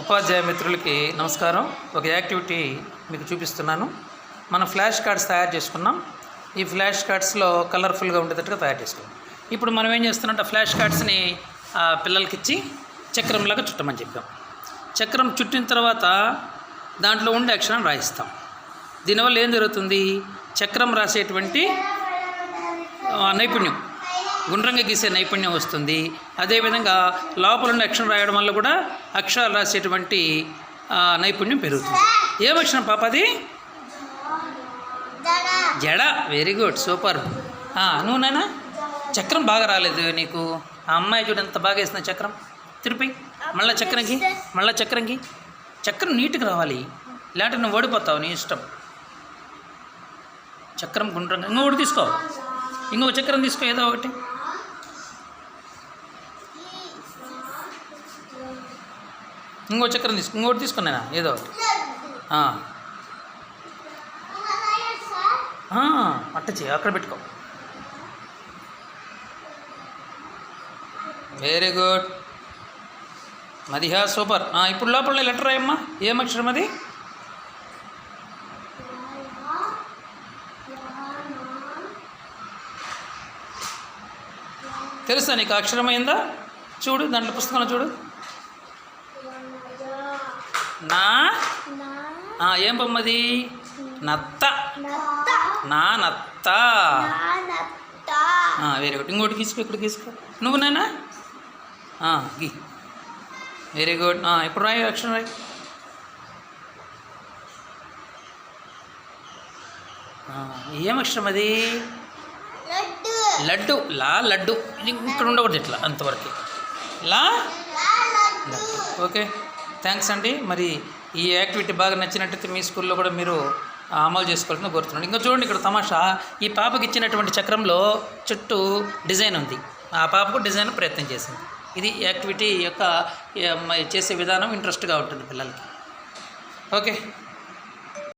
ఉపాధ్యాయ మిత్రులకి నమస్కారం. ఒక యాక్టివిటీ మీకు చూపిస్తున్నాను. మనం ఫ్లాష్ కార్డ్స్ తయారు చేసుకున్నాం. ఈ ఫ్లాష్ కార్డ్స్లో కలర్ఫుల్గా ఉండేటట్టుగా తయారు చేసుకున్నాం. ఇప్పుడు మనం ఏం చేస్తున్నాం, ఫ్లాష్ కార్డ్స్ని పిల్లలకి ఇచ్చి చక్రంలాగా చుట్టమని చెప్పాం. చక్రం చుట్టిన తర్వాత దాంట్లో ఉండే అక్షరం రాయిస్తాం. దీనివల్ల ఏం జరుగుతుంది, చక్రం రాసేటువంటి నైపుణ్యం, గుండ్రంగా గీసే నైపుణ్యం వస్తుంది. అదేవిధంగా లోపల ఉండే అక్షరం రాయడం వల్ల కూడా అక్షరాలు రాసేటువంటి నైపుణ్యం పెరుగుతుంది. ఏం అక్షరం పాప అది? జడ. Very good, super. నువ్వు నాన్న చక్రం బాగా రాలేదు నీకు. ఆ అమ్మాయి చూడు ఎంత బాగా వేసిన చక్రం. తిరిపి మళ్ళీ చక్రంకి, మళ్ళీ చక్రంకి. చక్రం నీట్గా రావాలి, ఇలాంటి నువ్వు ఓడిపోతావు, నీ ఇష్టం. చక్రం గుండ్రంగా. ఇంకొకటి తీసుకో, ఇంకొక చక్రం తీసుకో, ఏదో ఒకటి. ఇంకో చక్రం తీసుకో, ఇంకోటి తీసుకున్నానా ఏదో ఒకటి. అట్ట చేయి, అక్కడ పెట్టుకో. Very good Madiha, super. ఇప్పుడు లోపల లెటర్ రాయమ్మా. ఏం అక్షరం అది? తెలుసా నీకు అక్షరం అయిందా? చూడు దాంట్లో పుస్తకంలో చూడు. నా ఏం బొమ్మది? నత్త. నా నత్త. Very good. ఇంకోటి తీసుకో, ఇక్కడ తీసుకో. నువ్వు నానా గీ. Very good. ఇప్పుడు రాయి, అక్షరం రాయి. ఏం అక్షరం అది? లడ్డు. లా లడ్డు. ఇక్కడ ఉండకూడదు, ఇట్లా అంతవరకు. లా లడ్డు. ఓకే, థ్యాంక్స్ అండి. మరి ఈ యాక్టివిటీ బాగా నచ్చినట్టయితే మీ స్కూల్లో కూడా మీరు అమలు చేసుకోవాలని కోరుతున్నాను. ఇంకా చూడండి, ఇక్కడ తమాషా, ఈ పాపకి ఇచ్చినటువంటి చక్రంలో చుట్టూ డిజైన్ ఉంది. ఆ పాపకు డిజైన్ ప్రయత్నం చేసింది. ఇది యాక్టివిటీ యొక్క చేసే విధానం ఇంట్రెస్ట్గా ఉంటుంది పిల్లలకి. ఓకే.